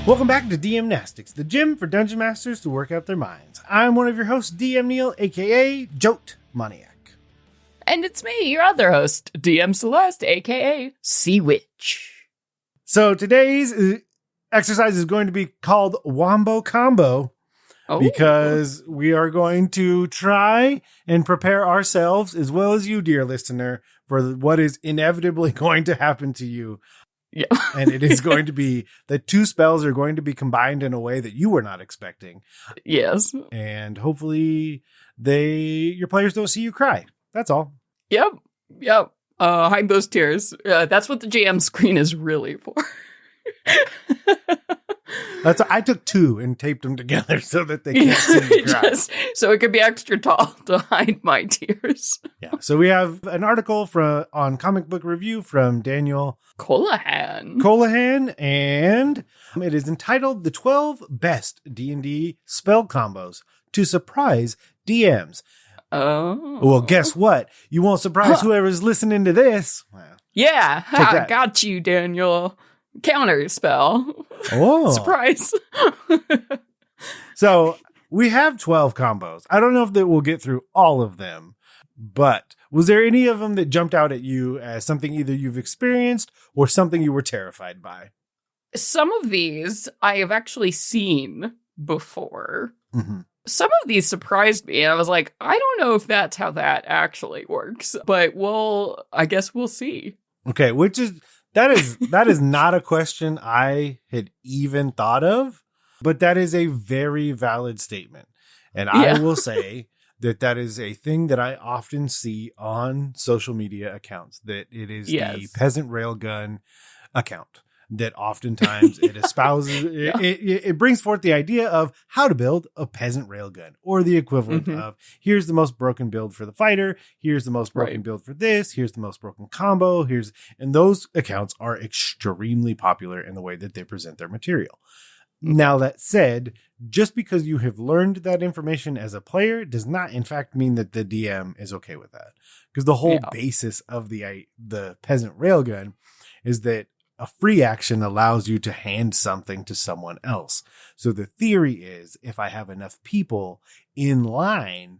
Welcome back to DM-Nastics, the gym for dungeon masters to work out their minds. I'm one of your hosts, DM Neil, aka Jote Maniac. And it's me, your other host, DM Celeste, aka Sea Witch. So today's exercise is going to be called Wombo Combo, because we are going to try and prepare ourselves, as well as you, dear listener, for what is inevitably going to happen to you. Yeah. And it is going to be that two spells are going to be combined in a way that you were not expecting. Yes. And hopefully your players don't see you cry. That's all. Yep. Hide those tears. That's what the GM screen is really for. I took two and taped them together so that they can't see me cry. So it could be extra tall to hide my tears. Yeah. So we have an article on Comic Book Review from Daniel Colahan, and it is entitled "The 12 Best D&D Spell Combos to Surprise DMs." Oh. Well, guess what? You won't surprise whoever's listening to this. Well, yeah, I got you, Daniel. Counter spell. Oh. Surprise. So we have 12 combos. I don't know if that we'll get through all of them, but was there any of them that jumped out at you as something either you've experienced or something you were terrified by? Some of these I have actually seen before. Mm-hmm. Some of these surprised me, and I was like, I don't know if that's how that actually works, but I guess we'll see. Okay, that is not a question I had even thought of, but that is a very valid statement. And I will say that is a thing that I often see on social media accounts, that it is the peasant railgun account that oftentimes it espouses, it brings forth the idea of how to build a peasant railgun, or the equivalent of here's the most broken build for the fighter. Here's the most broken build for this. Here's the most broken combo. And those accounts are extremely popular in the way that they present their material. Now, that said, just because you have learned that information as a player does not, in fact, mean that the DM is okay with that. Because the whole basis of the peasant railgun is that a free action allows you to hand something to someone else. So the theory is, if I have enough people in line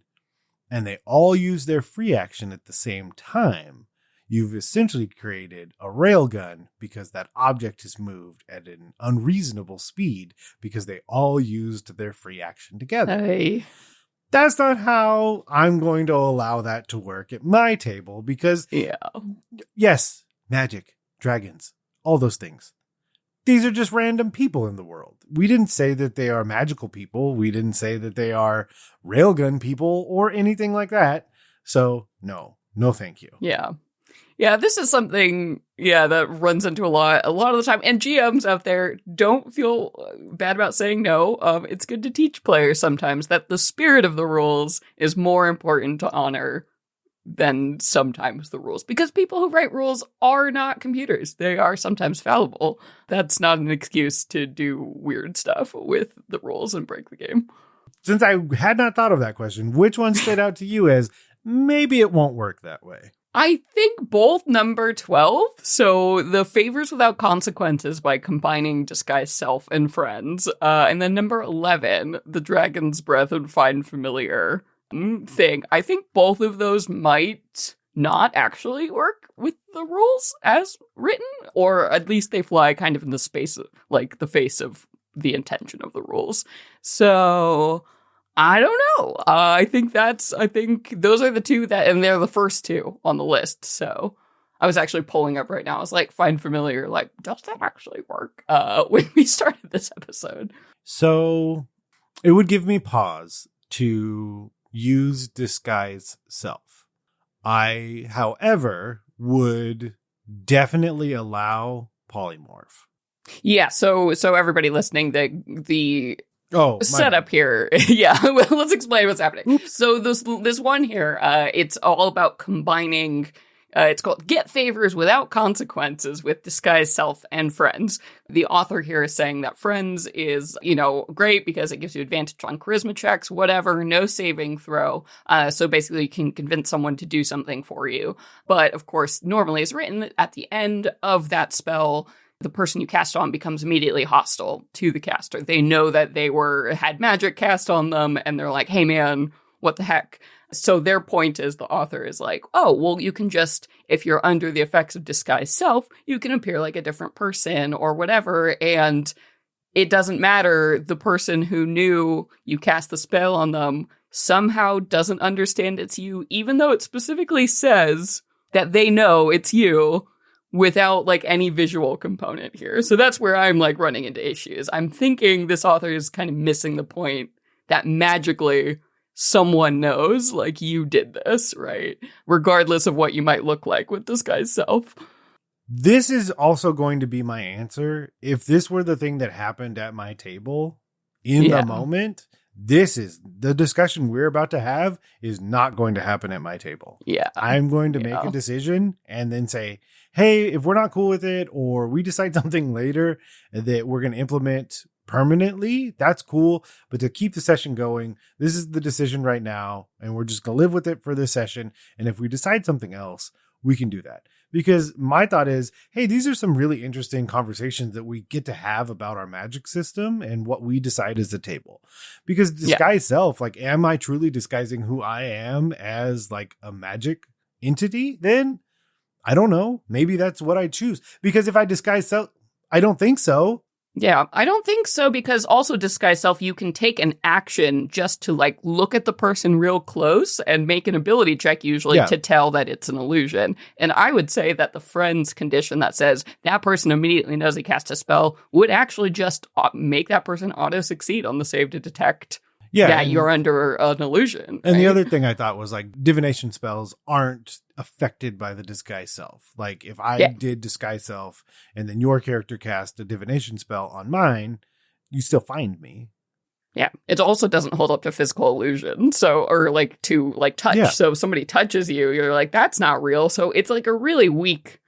and they all use their free action at the same time, you've essentially created a railgun, because that object is moved at an unreasonable speed because they all used their free action together. Hey. That's not how I'm going to allow that to work at my table, because yes, magic, dragons, all those things. These are just random people in the world. We didn't say that they are magical people. We didn't say that they are railgun people or anything like that. So no, thank you. Yeah. Yeah, this is something, that runs into a lot of the time. And GMs out there, don't feel bad about saying no. It's good to teach players sometimes that the spirit of the rules is more important to honor than sometimes the rules. Because people who write rules are not computers. They are sometimes fallible. That's not an excuse to do weird stuff with the rules and break the game. Since I had not thought of that question, which one stood out to you as maybe it won't work that way? I think both number 12, so the favors without consequences by combining disguise self and friends, and then number 11, the dragon's breath and find familiar thing. I think both of those might not actually work with the rules as written, or at least they fly kind of in the space of, like, the face of the intention of the rules. So I don't know. I think those are the two and they're the first two on the list. So I was actually pulling up right now. I was like, find familiar. Like, does that actually work? When we started this episode. So it would give me pause to use disguise self. I, however, would definitely allow polymorph. Yeah. So everybody listening, the setup here. Well, let's explain what's happening. Oops. So this one here, it's all about combining, it's called Get Favors Without Consequences with Disguise Self and Friends. The author here is saying that Friends is, great because it gives you advantage on charisma checks, whatever, no saving throw. So basically you can convince someone to do something for you. But of course, normally it's written at the end of that spell, the person you cast on becomes immediately hostile to the caster. They know that they had magic cast on them, and they're like, hey man, what the heck? So their point is, the author is like, oh, well, you can just, if you're under the effects of disguise self, you can appear like a different person or whatever, and it doesn't matter. The person who knew you cast the spell on them somehow doesn't understand it's you, even though it specifically says that they know it's you without like any visual component here. So that's where I'm like running into issues. I'm thinking this author is kind of missing the point that magically someone knows, like, you did this, right? Regardless of what you might look like with disguise self. This is also going to be my answer. If this were the thing that happened at my table in the moment, this is the discussion we're about to have is not going to happen at my table. Yeah. I'm going to make a decision and then say, hey, if we're not cool with it, or we decide something later that we're going to implement permanently, that's cool. But to keep the session going, this is the decision right now, and we're just going to live with it for this session. And if we decide something else, we can do that. Because my thought is, hey, these are some really interesting conversations that we get to have about our magic system and what we decide is the table. Because disguise self, like, am I truly disguising who I am as like a magic entity? Then I don't know. Maybe that's what I choose. Because if I disguise self, I don't think so. Yeah, I don't think so, because also disguise self, you can take an action just to like look at the person real close and make an ability check usually to tell that it's an illusion. And I would say that the friend's condition that says that person immediately knows he cast a spell would actually just make that person auto succeed on the save to detect that you're under an illusion. And the other thing I thought was like divination spells aren't affected by the disguise self. Like if I did disguise self and then your character cast a divination spell on mine, you still find me. Yeah. It also doesn't hold up to physical illusion. So, or like to like touch. Yeah. So if somebody touches you, you're like, that's not real. So it's like a really weak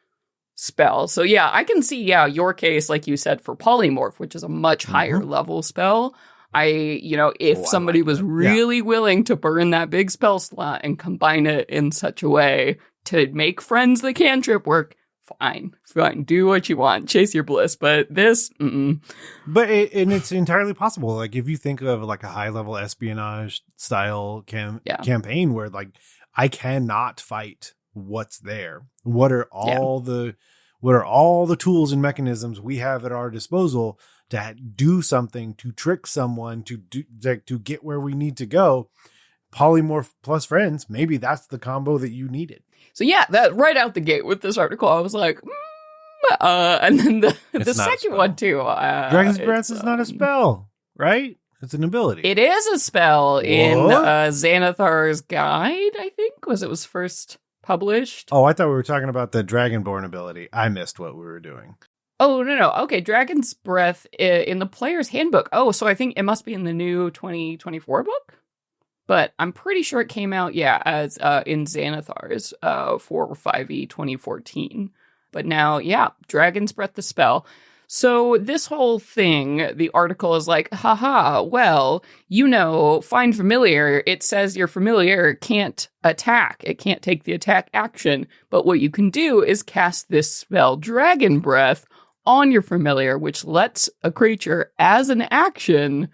spell. So yeah, I can see, your case, like you said, for polymorph, which is a much higher level spell. If somebody was really willing to burn that big spell slot and combine it in such a way to make friends the cantrip work, fine, do what you want, chase your bliss. But this, But it's entirely possible. Like if you think of like a high level espionage style campaign where like I cannot fight what's there. What are all the tools and mechanisms we have at our disposal to do something, to trick someone, to get where we need to go? Polymorph plus friends, maybe that's the combo that you needed. So that right out the gate with this article, I was like, and then the second one too. Dragon's Breath is not a spell, right? It's an ability. It is a spell in Xanathar's Guide, I think, it was first published. Oh, I thought we were talking about the Dragonborn ability. I missed what we were doing. Oh, no. Okay, Dragon's Breath in the player's handbook. Oh, so I think it must be in the new 2024 book? But I'm pretty sure it came out, as in Xanathar's for 5e 2014. But now, Dragon's Breath the spell. So this whole thing, the article is like, haha, well, find familiar. It says your familiar can't attack. It can't take the attack action. But what you can do is cast this spell, Dragon Breath, on your familiar, which lets a creature, as an action,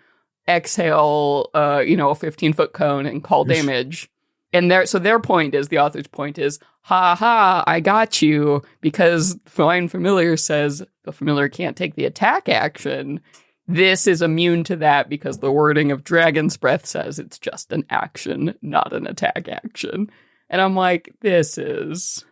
exhale, a 15-foot cone and call damage. And their point is, the author's point is, I got you, because Find Familiar says the familiar can't take the attack action. This is immune to that because the wording of Dragon's Breath says it's just an action, not an attack action. And I'm like, this is...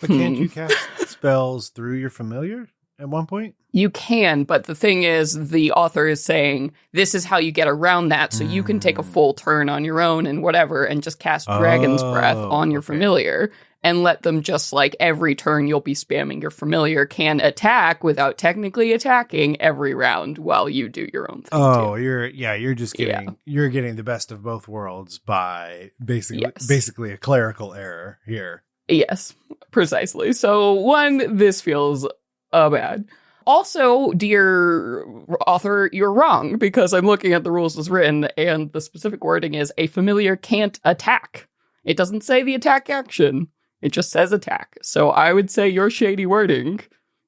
But can't you cast spells through your familiar at one point? You can, but the thing is, the author is saying, this is how you get around that, so you can take a full turn on your own and whatever, and just cast Dragon's Breath on your familiar, and let them just, like, every turn you'll be spamming your familiar can attack without technically attacking every round while you do your own thing. Oh, you're just getting, you're getting the best of both worlds by basically a clerical error here. Yes, precisely. So, one, this feels bad. Also, dear author, you're wrong, because I'm looking at the rules as written, and the specific wording is a familiar can't attack. It doesn't say the attack action. It just says attack. So I would say your shady wording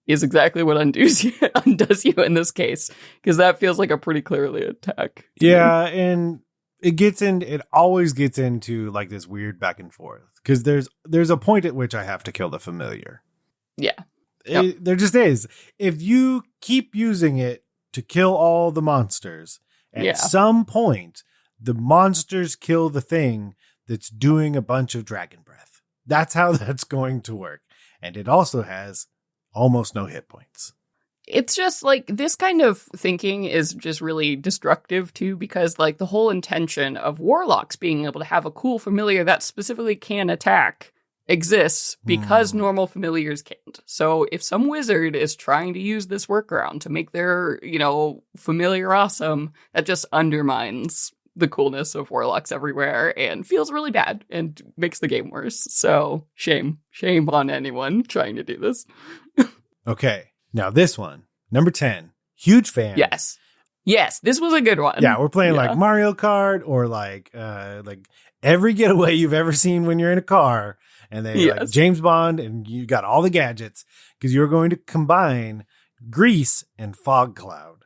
is exactly what undoes you in this case, because that feels like a pretty clearly attack. Yeah, and it always gets into like this weird back and forth, because there's a point at which I have to kill the familiar. Yeah. There just is. If you keep using it to kill all the monsters, at some point, the monsters kill the thing that's doing a bunch of dragon breath. That's how that's going to work. And it also has almost no hit points. It's just like this kind of thinking is just really destructive too, because like the whole intention of warlocks being able to have a cool familiar that specifically can attack exists because normal familiars can't. So if some wizard is trying to use this workaround to make their, familiar awesome, that just undermines the coolness of warlocks everywhere and feels really bad and makes the game worse. So shame on anyone trying to do this. Okay. Now this one, number 10, huge fan. Yes, this was a good one. Yeah, we're playing like Mario Kart or like every getaway you've ever seen when you're in a car, and then like James Bond, and you got all the gadgets, because you're going to combine Grease and Fog Cloud.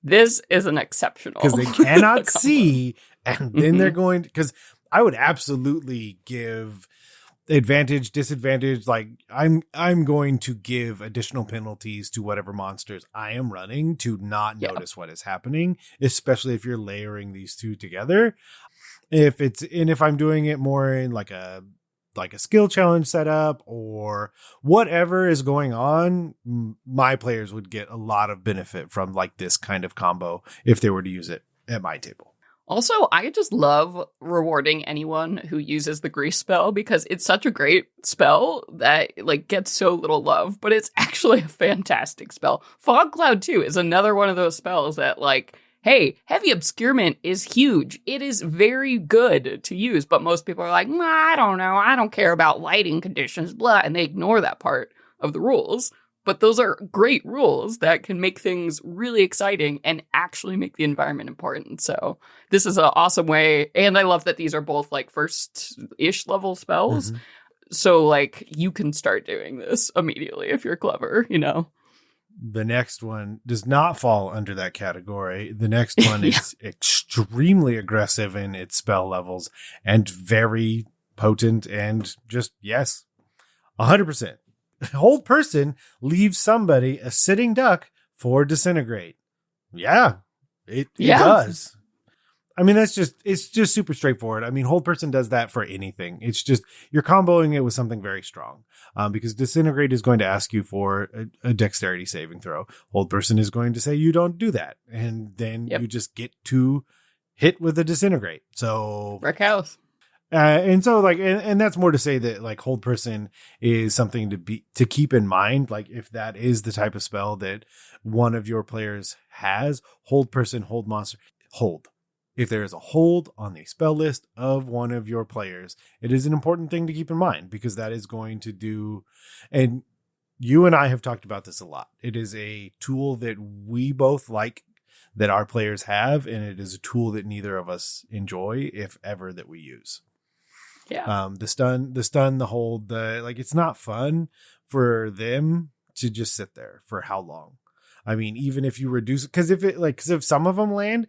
This is an exceptional, because they cannot see, and then they're going to, because I would absolutely give advantage, disadvantage. Like I'm going to give additional penalties to whatever monsters I am running to not notice what is happening, especially if you're layering these two together. If I'm doing it more in like a skill challenge setup or whatever is going on, my players would get a lot of benefit from like this kind of combo if they were to use it at my table. Also, I just love rewarding anyone who uses the Grease spell, because it's such a great spell that like gets so little love, but it's actually a fantastic spell. Fog Cloud too is another one of those spells that like, hey, Heavy Obscurement is huge. It is very good to use, but most people are like, I don't know. I don't care about lighting conditions, blah, and they ignore that part of the rules. But those are great rules that can make things really exciting and actually make the environment important. So this is an awesome way. And I love that these are both like first-ish level spells. Mm-hmm. So like you can start doing this immediately if you're clever, The next one does not fall under that category. The next one is extremely aggressive in its spell levels and very potent and just, 100%. Hold Person leaves somebody a sitting duck for Disintegrate. Yeah, it does. I mean, it's just super straightforward. I mean, Hold Person does that for anything. It's just you're comboing it with something very strong, because Disintegrate is going to ask you for a dexterity saving throw. Hold Person is going to say you don't do that, and then you just get to hit with a Disintegrate. So wreck house. And so like, and that's more to say that like Hold Person is something to keep in mind. Like if that is the type of spell that one of your players has, Hold Person, Hold Monster, Hold. If there is a hold on the spell list of one of your players, it is an important thing to keep in mind, because that is going to do, and you and I have talked about this a lot. It is a tool that we both like, that our players have, and it is a tool that neither of us enjoy, if ever, that we use. Yeah. The stun, the hold, it's not fun for them to just sit there for how long. I mean, even if you reduce it, because if some of them land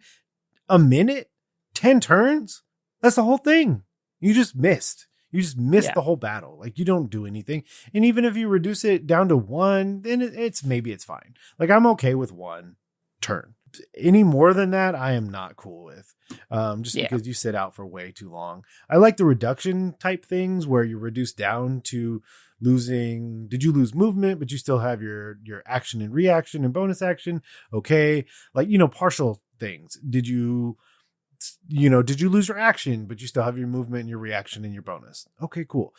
a minute, 10 turns, that's the whole thing. You just missed. You just missed the whole battle. Like you don't do anything. And even if you reduce it down to 1, then it's fine. Like I'm okay with 1 turn. Any more than that, I am not cool with. Because you sit out for way too long. I like the reduction type things where you reduce down to losing. Did you lose movement, but you still have your action and reaction and bonus action? Okay. Like, partial things. Did you lose your action, but you still have your movement and your reaction and your bonus? Okay, cool.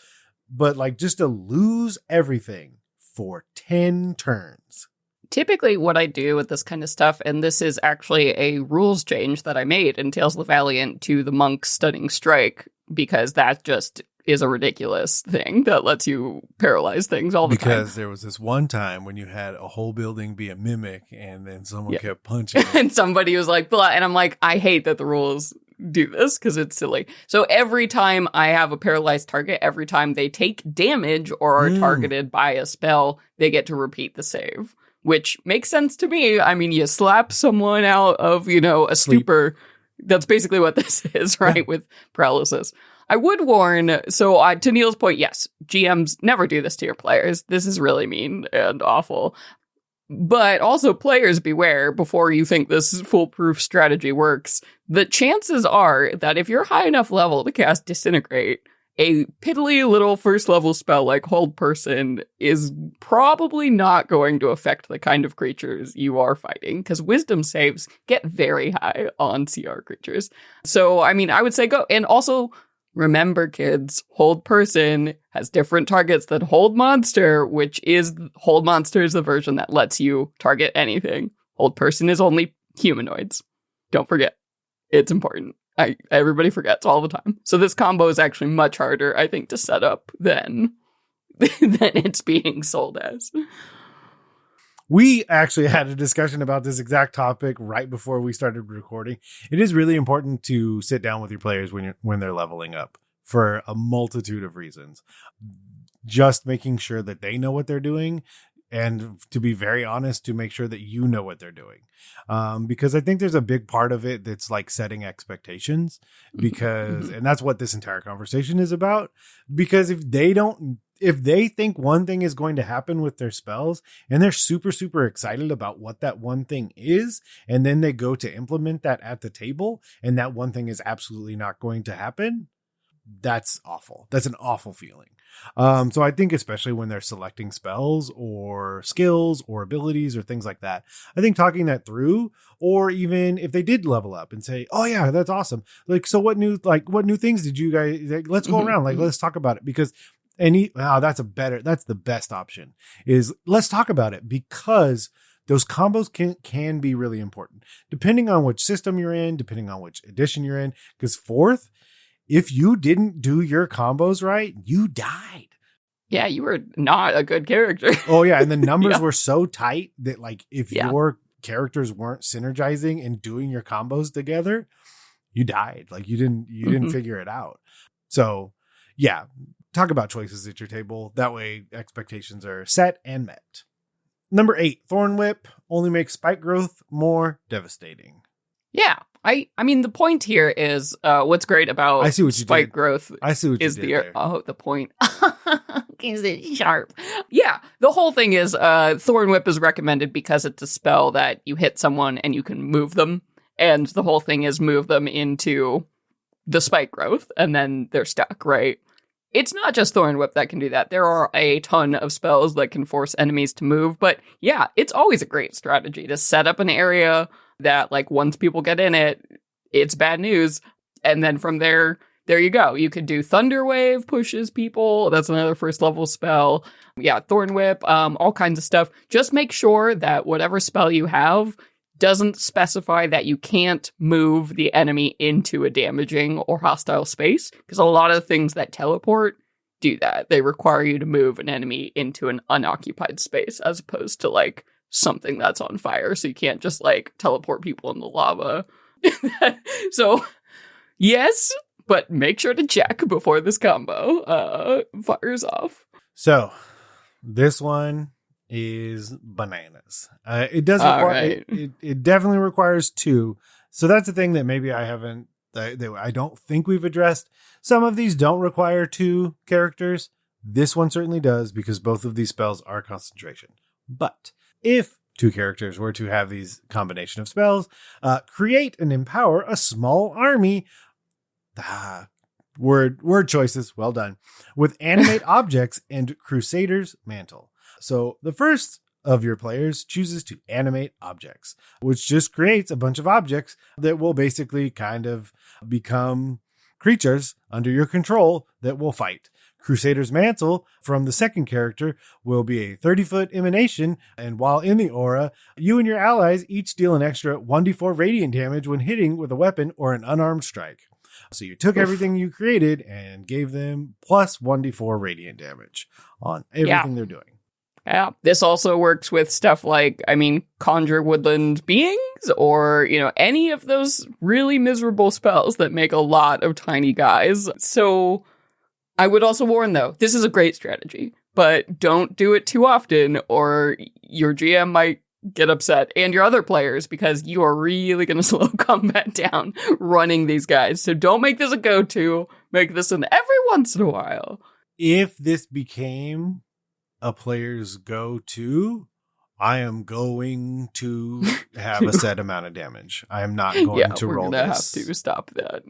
But like just to lose everything for 10 turns. Typically what I do with this kind of stuff, and this is actually a rules change that I made in Tales of the Valiant to the Monk's Stunning Strike, because that just is a ridiculous thing that lets you paralyze things all the time. Because there was this one time when you had a whole building be a mimic, and then someone kept punching. And somebody was like, blah, and I'm like, I hate that the rules do this because it's silly. So every time I have a paralyzed target, every time they take damage or are targeted by a spell, they get to repeat the save, which makes sense to me. I mean, you slap someone out of, a stupor. That's basically what this is, right? With paralysis. I would warn, so to Neil's point, yes, GMs never do this to your players. This is really mean and awful. But also, players beware before you think this foolproof strategy works. The chances are that if you're high enough level to cast Disintegrate, a piddly little first level spell like Hold Person is probably not going to affect the kind of creatures you are fighting, because wisdom saves get very high on CR creatures. So, I mean, I would say go. And also, remember, kids, Hold Person has different targets than Hold Monster, which is Hold Monster is the version that lets you target anything. Hold Person is only humanoids. Don't forget. It's important. Everybody forgets all the time. So this combo is actually much harder, I think, to set up than it's being sold as. We actually had a discussion about this exact topic right before we started recording. It is really important to sit down with your players when they're leveling up for a multitude of reasons. Just making sure that they know what they're doing, and to be very honest, to make sure that you know what they're doing. Because I think there's a big part of it that's like setting expectations, and that's what this entire conversation is about. Because if they think one thing is going to happen with their spells and they're super, super excited about what that one thing is, and then they go to implement that at the table and that one thing is absolutely not going to happen, that's awful. That's an awful feeling. So I think especially when they're selecting spells or skills or abilities or things like that, I think talking that through, or even if they did level up and say, oh yeah, that's awesome. Like, so what new things did you guys, let's go around. Like, let's talk about it, because that's the best option, is let's talk about it, because those combos can be really important depending on which system you're in, depending on which edition you're in. Because fourth, if you didn't do your combos right, you died. Yeah, you were not a good character. Oh yeah, and the numbers were so tight that like if your characters weren't synergizing and doing your combos together, you died. Like you didn't figure it out. So yeah, talk about choices at your table. That way expectations are set and met. Number 8, Thorn Whip only makes spike growth more devastating. Yeah. I mean, the point here is what's great about spike growth. I see what you did there. The point. Is it sharp? Yeah. The whole thing is Thorn Whip is recommended because it's a spell that you hit someone and you can move them. And the whole thing is move them into the spike growth and then they're stuck, right? It's not just Thorn Whip that can do that. There are a ton of spells that can force enemies to move. But yeah, it's always a great strategy to set up an area that, like, once people get in it, it's bad news. And then from there you go. You could do Thunder Wave, pushes people. That's another first level spell. Yeah, Thorn Whip, all kinds of stuff. Just make sure that whatever spell you have doesn't specify that you can't move the enemy into a damaging or hostile space, because a lot of things that teleport do that. They require you to move an enemy into an unoccupied space as opposed to like something that's on fire. So you can't just like teleport people in the lava. So yes, but make sure to check before this combo fires off. So this one is bananas. It does require, it definitely requires 2. So that's the thing that maybe I don't think we've addressed. Some of these don't require 2 characters. This one certainly does, because both of these spells are concentration. But if 2 characters were to have these combination of spells, create and empower a small army. Word choices. Well done. With animate objects and Crusader's Mantle. So the first of your players chooses to animate objects, which just creates a bunch of objects that will basically kind of become creatures under your control that will fight. Crusader's Mantle from the second character will be a 30-foot emanation, and while in the aura, you and your allies each deal an extra 1d4 radiant damage when hitting with a weapon or an unarmed strike. So you took everything you created and gave them plus 1d4 radiant damage on everything they're doing. Yeah. This also works with stuff like, conjure woodland beings or, any of those really miserable spells that make a lot of tiny guys. So I would also warn, though, this is a great strategy, but don't do it too often or your GM might get upset and your other players because you are really going to slow combat down running these guys. So don't make this a go-to. Make this an every once in a while. If this became a player's go-to, I am going to have a set amount of damage. I am not going to roll this. We're going to have to stop that.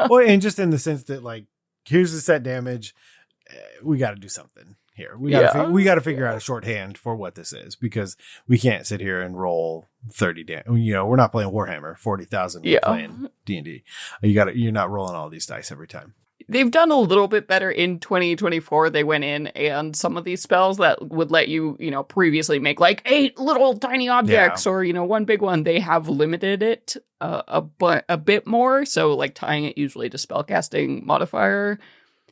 Well, and just in the sense that, like, here's the set damage. We got to do something here. We got to figure out a shorthand for what this is because we can't sit here and roll 30 damage. We're not playing Warhammer 40,000. We're playing D&D. You're not rolling all these dice every time. They've done a little bit better in 2024. They went in and some of these spells that would let you, previously make like 8 little tiny objects or, one big one. They have limited it a bit more. So like tying it usually to spellcasting modifier.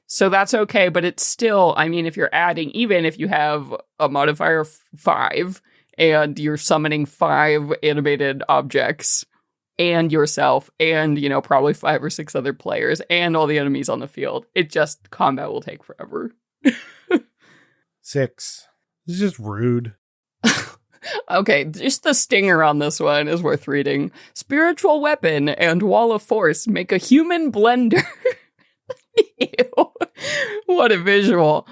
So that's okay. But it's still, if you're adding, even if you have a modifier 5 and you're summoning 5 animated objects, and yourself, and, probably 5 or 6 other players, and all the enemies on the field. Combat will take forever. 6. This is just rude. Okay, just the stinger on this one is worth reading. Spiritual weapon and wall of force make a human blender. Ew. What a visual.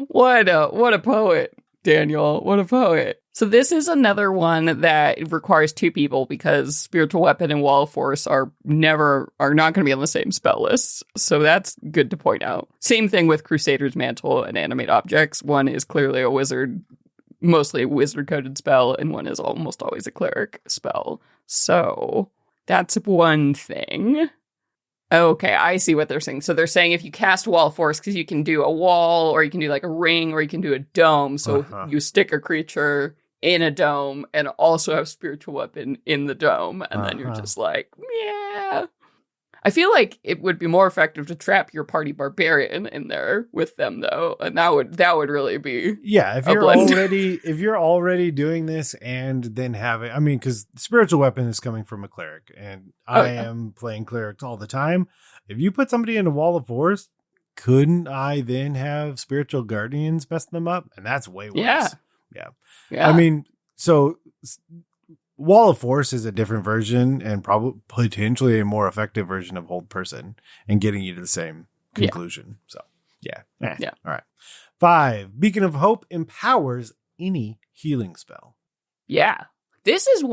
What a poet, Daniel. What a poet. So this is another one that requires 2 people because Spiritual Weapon and Wall of Force are not going to be on the same spell list. So that's good to point out. Same thing with Crusader's Mantle and Animate Objects. One is clearly a wizard, mostly a wizard-coded spell, and one is almost always a cleric spell. So that's one thing. Okay, I see what they're saying. So they're saying if you cast Wall of Force, because you can do a wall, or you can do like a ring, or you can do a dome. So you stick a creature in a dome and also have Spiritual Weapon in the dome. And then you're just like, yeah. I feel like it would be more effective to trap your party barbarian in there with them, though. And that would really be if you're already doing this and then having, because Spiritual Weapon is coming from a cleric and I am playing clerics all the time. If you put somebody in a Wall of Force, couldn't I then have Spiritual Guardians mess them up? And that's way worse. Yeah. So Wall of Force is a different version and probably potentially a more effective version of Hold Person and getting you to the same conclusion. So, All right. 5, Beacon of Hope empowers any healing spell. Yeah. This is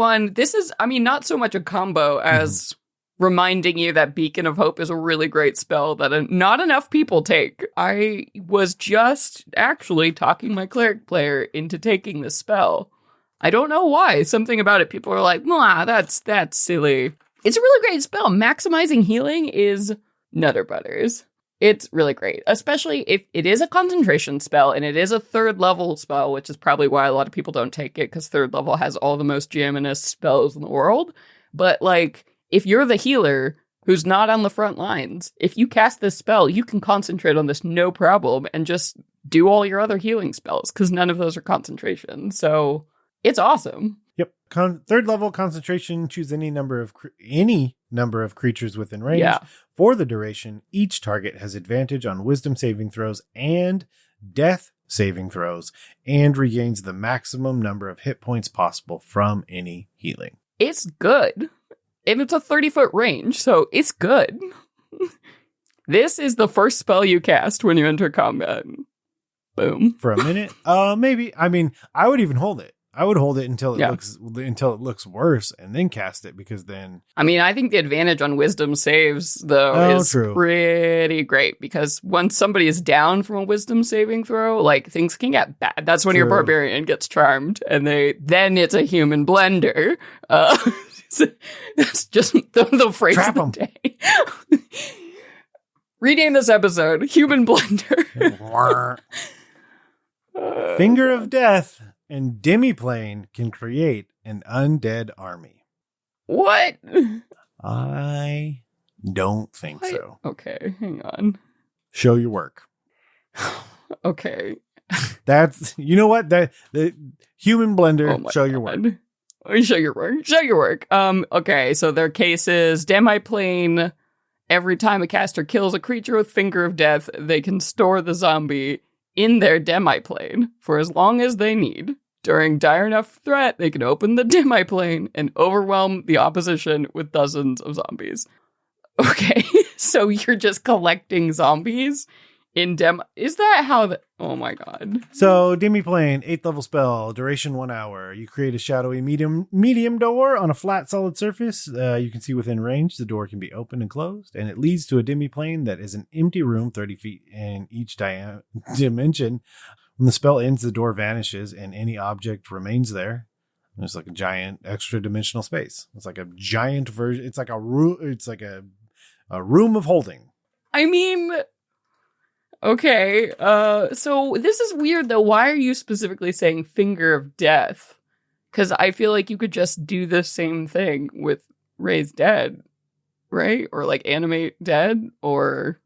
not so much a combo as reminding you that Beacon of Hope is a really great spell that not enough people take. I was just actually talking my cleric player into taking this spell. I don't know why. Something about it. People are like, that's silly. It's a really great spell. Maximizing healing is nutter butters. It's really great, especially if it is a concentration spell and it is a 3rd level spell, which is probably why a lot of people don't take it because 3rd level has all the most jaminous spells in the world. But like, if you're the healer who's not on the front lines, if you cast this spell, you can concentrate on this no problem and just do all your other healing spells because none of those are concentration. So it's awesome. Yep. 3rd level concentration. Choose any number of creatures within range. Yeah. For the duration, each target has advantage on Wisdom saving throws and Death saving throws, and regains the maximum number of hit points possible from any healing. It's good. And it's a 30-foot range, so it's good. This is the first spell you cast when you enter combat. Boom. For a minute? Maybe. I would even hold it. I would hold it until it looks worse and then cast it because then... I think the advantage on Wisdom saves, though, is pretty great because once somebody is down from a Wisdom saving throw, like, things can get bad. That's when your Barbarian gets charmed and then it's a human blender. That's just the phrase Trap of the day. Rename this episode Human Blender. Finger of Death and Demiplane can create an undead army. What? I don't think so. Okay, hang on. Show your work. Okay. That's, you know what? The human blender, show your work. Show your work. Show your work. Okay, so their case is Demi-Plane. Every time a caster kills a creature with Finger of Death, they can store the zombie in their Demi-Plane for as long as they need. During dire enough threat, they can open the Demi-Plane and overwhelm the opposition with dozens of zombies. Okay, so you're just collecting zombies in Is that how the... Oh my god. So, Demi-Plane, 8th level spell, duration 1 hour. You create a shadowy medium door on a flat solid surface. You can see within range. The door can be opened and closed, and it leads to a Demi-Plane that is an empty room 30 feet in each dimension. When the spell ends, the door vanishes, and any object remains there. There's like a giant extra dimensional space. It's like a giant version. It's like a room. It's like a room of holding. I mean... Okay, so this is weird, though. Why are you specifically saying Finger of Death? Because I feel like you could just do the same thing with Raise Dead, right? Or, like, Animate Dead, or...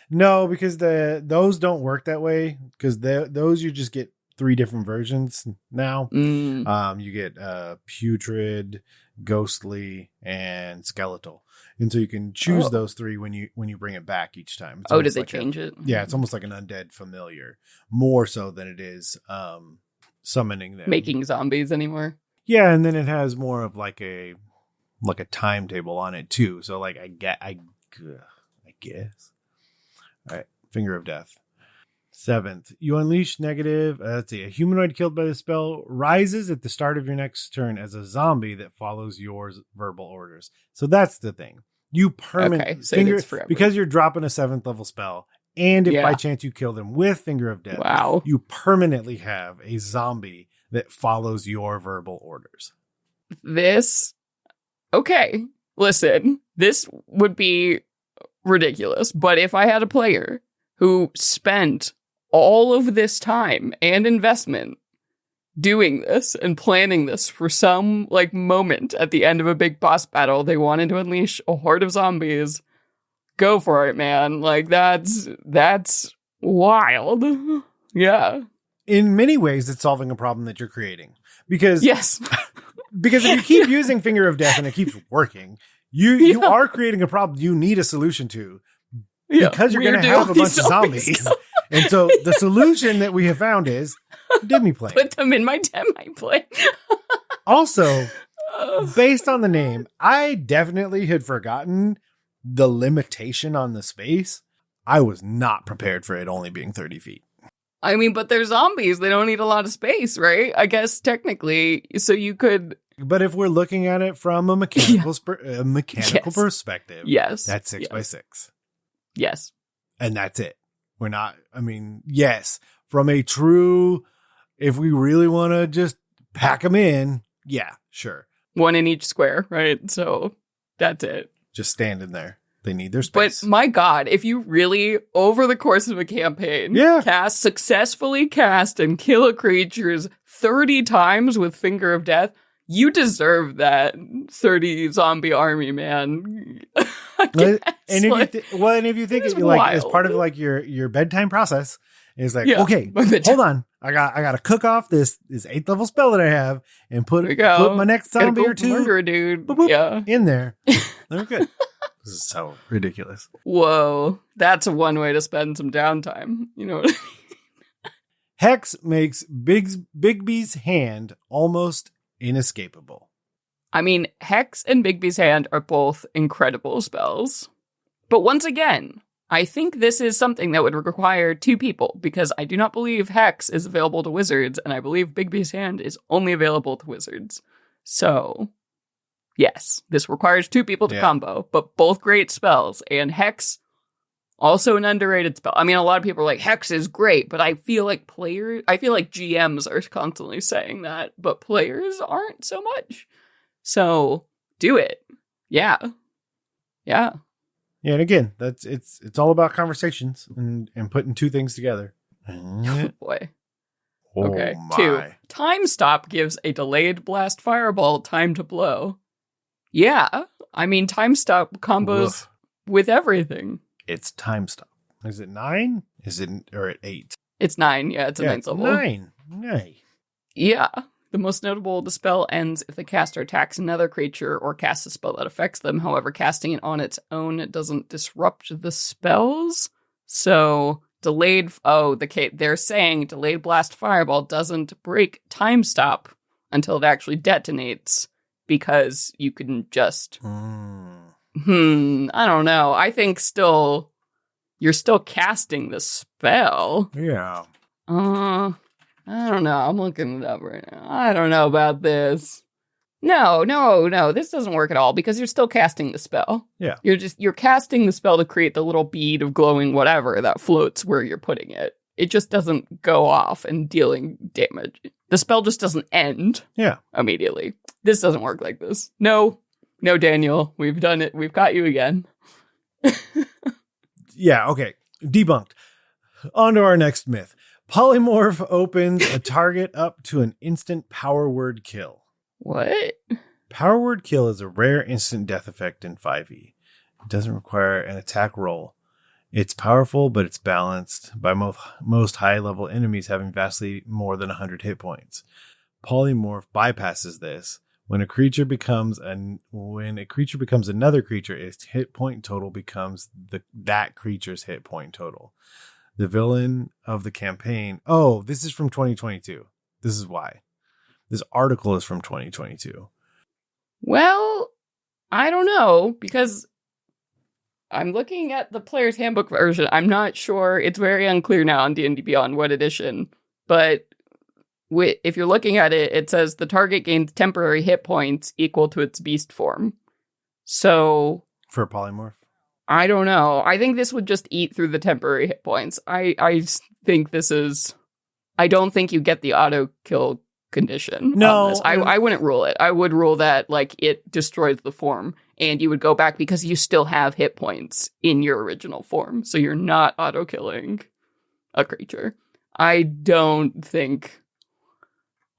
No, because those don't work that way. Because those you just get 3 different versions now. You get Putrid, Ghostly, and Skeletal. And so you can choose those 3 when you bring it back each time. Did they change it? Yeah, it's almost like an undead familiar, more so than it is summoning them, making zombies anymore. Yeah, and then it has more of like a timetable on it too. So like I guess. All right, Finger of Death. 7th, you unleash negative. Let's see, a humanoid killed by the spell rises at the start of your next turn as a zombie that follows your verbal orders. So that's the thing. You permanently because you're dropping a 7th level spell, and if by chance you kill them with Finger of Death, you permanently have a zombie that follows your verbal orders. Listen, this would be ridiculous, but if I had a player who spent all of this time and investment doing this and planning this for some like moment at the end of a big boss battle, they wanted to unleash a horde of zombies, go for it, man. Like that's wild. Yeah. In many ways, it's solving a problem that you're creating because because if you keep using Finger of Death and it keeps working, you are creating a problem you need a solution to because you're going to have a bunch of zombies. And so the solution that we have found is Demi-Plane. Put them in my Demi-Plane. Also, based on the name, I definitely had forgotten the limitation on the space. I was not prepared for it only being 30 feet. I mean, but they're zombies. They don't need a lot of space, right? I guess technically, so you could... But if we're looking at it from a mechanical perspective, that's 6 by 6. Yes. And that's it. We're not, I mean, yes, from a true, if we really want to just pack them in, yeah, sure. 1 in each square, right? So that's it. Just standing there. They need their space. But my God, if you really, over the course of a campaign, successfully cast and kill a creatures 30 times with Finger of Death, you deserve that 30 zombie army, man. And if you think it like as part of like your bedtime process, it's like, okay, hold on, I got to cook off this 8th level spell that I have and put my next zombie or 2 murder, dude. In there. They're good. This is so ridiculous. Whoa, that's one way to spend some downtime. You know what I mean? Hex makes Bigby's hand almost inescapable. I mean, Hex and Bigby's Hand are both incredible spells. But once again, I think this is something that would require 2 people, because I do not believe Hex is available to wizards, and I believe Bigby's Hand is only available to wizards. So, yes, this requires 2 people to combo, but both great spells, and Hex, also an underrated spell. I mean, a lot of people are like, Hex is great, but I feel like GMs are constantly saying that, but players aren't so much. So, do it. Yeah. Yeah. Yeah, and again, it's all about conversations and putting 2 things together. Oh boy. Oh okay. My. 2. Time stop gives a delayed blast fireball time to blow. Yeah. I mean, time stop combos with everything. It's time stop. Is it 9? Or at 8? It's 9. Yeah, it's a 9th level. 9. Nay. Yeah. The most notable, the spell ends if the caster attacks another creature or casts a spell that affects them. However, casting it on its own doesn't disrupt the spells. So they're saying delayed blast fireball doesn't break time stop until it actually detonates because you can just... I don't know. I think you're still casting the spell. Yeah. I don't know. I'm looking it up right now. I don't know about this. No. This doesn't work at all because you're still casting the spell. Yeah. You're casting the spell to create the little bead of glowing whatever that floats where you're putting it. It just doesn't go off and dealing damage. The spell just doesn't end. Yeah. Immediately. This doesn't work like this. No, Daniel. We've done it. We've got you again. Yeah. Okay. Debunked. On to our next myth. Polymorph opens a target up to an instant power word kill. What? Power word kill is a rare instant death effect in 5e. It doesn't require an attack roll. It's powerful, but it's balanced by most high-level enemies having vastly more than 100 hit points. Polymorph bypasses this. When a creature becomes another creature, its hit point total becomes that creature's hit point total. The villain of the campaign. Oh, this is from 2022. This is why. This article is from 2022. Well, I don't know, because I'm looking at the player's handbook version. I'm not sure. It's very unclear now on D&D Beyond what edition. But if you're looking at it, it says the target gains temporary hit points equal to its beast form. So... For a polymorph? I don't know. I think this would just eat through the temporary hit points. I think this is... I don't think you get the auto kill condition. No. On this. I wouldn't rule it. I would rule that like it destroys the form and you would go back because you still have hit points in your original form. So you're not auto killing a creature. I don't think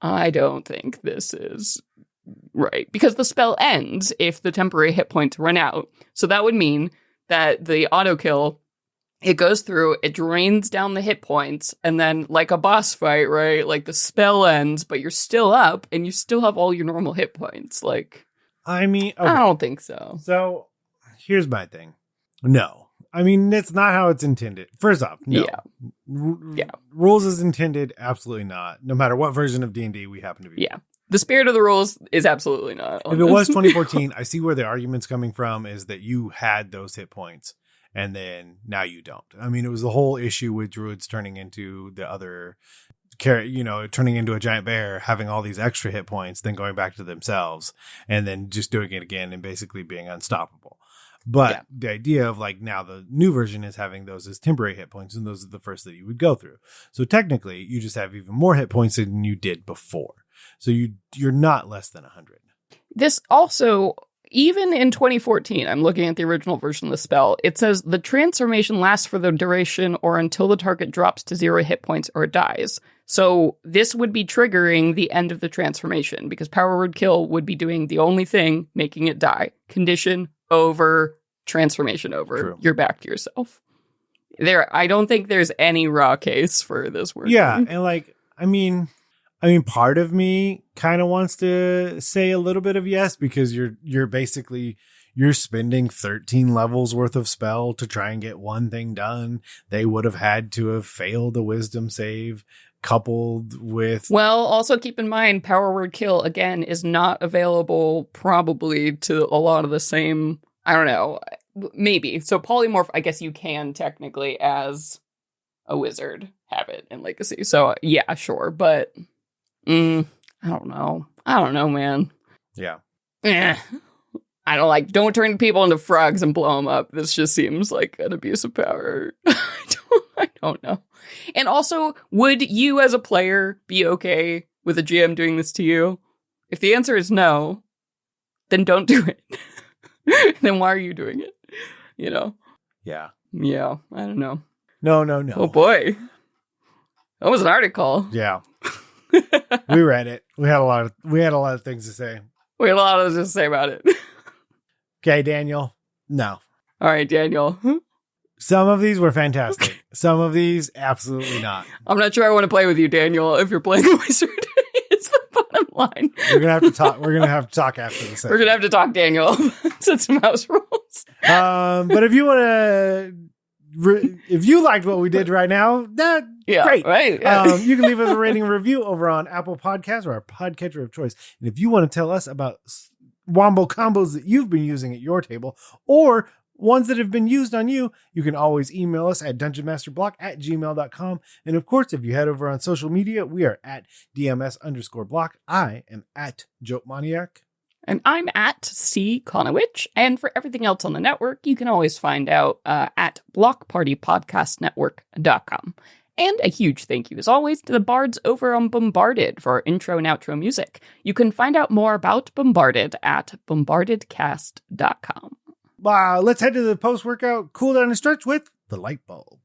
this is right because the spell ends if the temporary hit points run out. So that would mean that the auto kill, it goes through, it drains down the hit points, and then like a boss fight, right? Like the spell ends, but you're still up and you still have all your normal hit points. Like, I mean, okay. I don't think so. So here's my thing. No, I mean, that's not how it's intended. First off, no. Yeah. Rules is intended. Absolutely not. No matter what version of D&D we happen to be. Yeah. The spirit of the rules is absolutely not. If it was 2014, I see where the argument's coming from is that you had those hit points and then now you don't. I mean, it was the whole issue with druids turning into the other, turning into a giant bear, having all these extra hit points, then going back to themselves and then just doing it again and basically being unstoppable. But the idea of like now the new version is having those as temporary hit points and those are the first that you would go through. So technically you just have even more hit points than you did before. So you're not less than 100. This also, even in 2014, I'm looking at the original version of the spell, it says the transformation lasts for the duration or until the target drops to 0 hit points or dies. So this would be triggering the end of the transformation because Power Word Kill would be doing the only thing, making it die. Condition over, transformation over. True. You're back to yourself. I don't think there's any raw case for this working. Yeah, and like, I mean, part of me kind of wants to say a little bit of yes, because you're basically, you're spending 13 levels worth of spell to try and get one thing done. They would have had to have failed a wisdom save coupled with... Well, also keep in mind, Power Word Kill, again, is not available probably to a lot of the same, I don't know, maybe. So Polymorph, I guess you can technically, as a wizard, have it in Legacy. So yeah, sure, but... I don't know, man. Yeah. I don't turn people into frogs and blow them up. This just seems like an abuse of power. I don't know. And also, would you as a player be okay with a GM doing this to you? If the answer is no, then don't do it. Then why are you doing it? You know? Yeah. Yeah, I don't know. No. Oh boy. That was an article. Yeah. We read it. We had a lot of things to say. We had a lot of things to say about it. Okay, Daniel. No. All right, Daniel. Some of these were fantastic. Some of these, absolutely not. I'm not sure I want to play with you, Daniel, if you're playing a wizard. It's the bottom line. We're gonna have to talk. We're gonna have to talk after the session. We're gonna have to talk, Daniel. Set some house rules. But if you want to, if you liked what we did right now, great. Right. Yeah. You can leave us a rating and review over on Apple Podcasts or our podcatcher of choice. And if you want to tell us about Wombo combos that you've been using at your table or ones that have been used on you, you can always email us at dungeonmasterblock@gmail.com. And of course, if you head over on social media, we are at DMS_block. I am at JokeManiac. And I'm at C. Conowitch. And for everything else on the network, you can always find out at blockpartypodcastnetwork.com. And a huge thank you, as always, to the bards over on Bombarded for our intro and outro music. You can find out more about Bombarded at bombardedcast.com. Let's head to the post-workout cool down and stretch with the light bulb.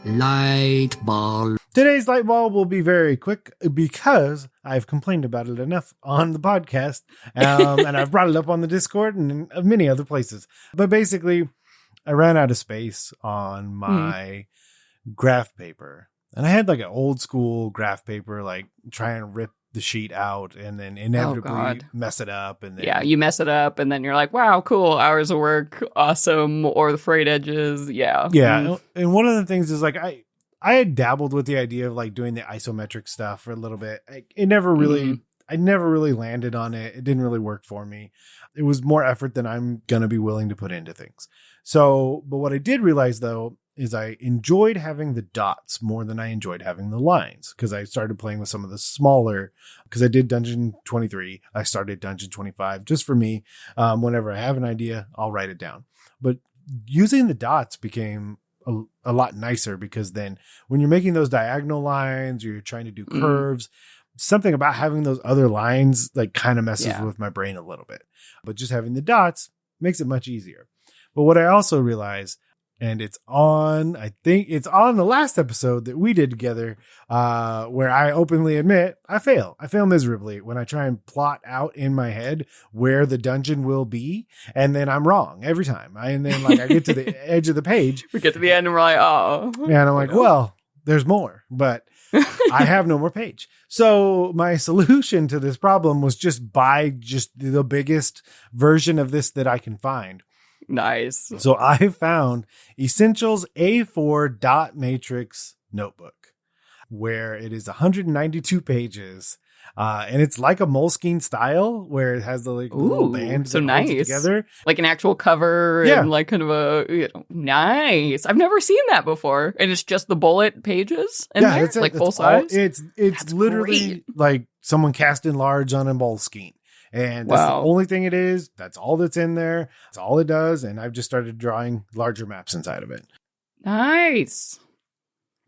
Light bulb. Today's light bulb will be very quick because I've complained about it enough on the podcast, and I've brought it up on the Discord and many other places. But basically, I ran out of space on my graph paper. And I had like an old school graph paper, like try and rip the sheet out and then inevitably mess it up. And then, yeah, you mess it up and then you're like, wow, cool, hours of work, awesome, or the frayed edges. Yeah. Yeah. And one of the things is like, I had dabbled with the idea of like doing the isometric stuff for a little bit. I never really landed on it. It didn't really work for me. It was more effort than I'm going to be willing to put into things. So, but what I did realize though, is I enjoyed having the dots more than I enjoyed having the lines, because I started playing with some of the smaller, because I did Dungeon 23. I started Dungeon 25 just for me. Whenever I have an idea, I'll write it down. But using the dots became a lot nicer, because then when you're making those diagonal lines or you're trying to do curves, something about having those other lines like kind of messes with my brain a little bit. But just having the dots makes it much easier. But what I also realized, and I think it's on the last episode that we did together, where I openly admit I fail miserably when I try and plot out in my head where the dungeon will be. And then I'm wrong every time. And then like I get to the edge of the page. We get to the end and we're like, oh. And I'm like, well, there's more, but I have no more page. So my solution to this problem was just buy just the biggest version of this that I can find. Nice. So I found Essentials A4 dot matrix notebook, where it is 192 pages. And it's like a Moleskine style, where it has the like little band so that holds it together, like an actual cover and like kind of a nice. I've never seen that before, and it's just the bullet pages in there, like full size. It's That's literally great. Like someone cast in large on a Moleskine. And that's the only thing it is. That's all that's in there. That's all it does. And I've just started drawing larger maps inside of it. Nice.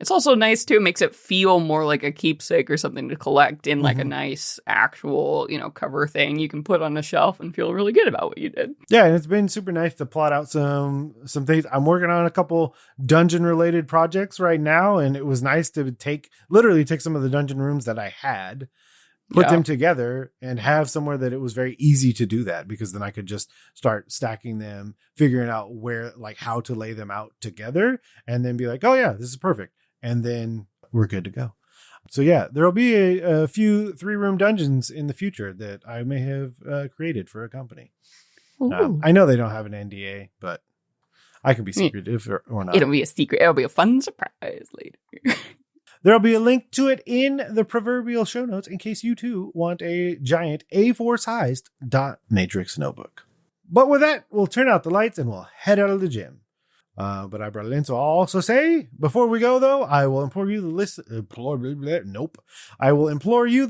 It's also nice too. It makes it feel more like a keepsake or something to collect in like a nice actual, cover thing you can put on a shelf and feel really good about what you did. Yeah. And it's been super nice to plot out some things. I'm working on a couple dungeon related projects right now. And it was nice to literally take some of the dungeon rooms that I had, put them together, and have somewhere that it was very easy to do that, because then I could just start stacking them, figuring out where, like how to lay them out together, and then be like, oh yeah, this is perfect. And then we're good to go. So yeah, there'll be a few 3-room dungeons in the future that I may have created for a company. I know they don't have an NDA, but I can be secretive or not. It'll be a secret. It'll be a fun surprise later. There'll be a link to it in the proverbial show notes in case you too want a giant A4-sized dot matrix notebook. But with that, we'll turn out the lights and we'll head out of the gym. But I brought it in, so I'll also say, before we go though, I will implore you, the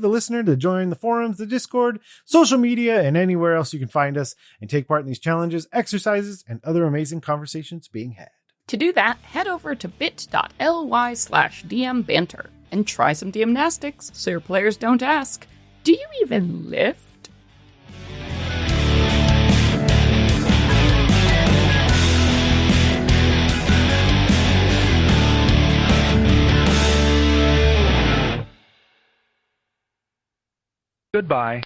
listener, to join the forums, the Discord, social media, and anywhere else you can find us, and take part in these challenges, exercises, and other amazing conversations being had. To do that, head over to bit.ly/DMBanter and try some DM-Nastics so your players don't ask, do you even lift? Goodbye.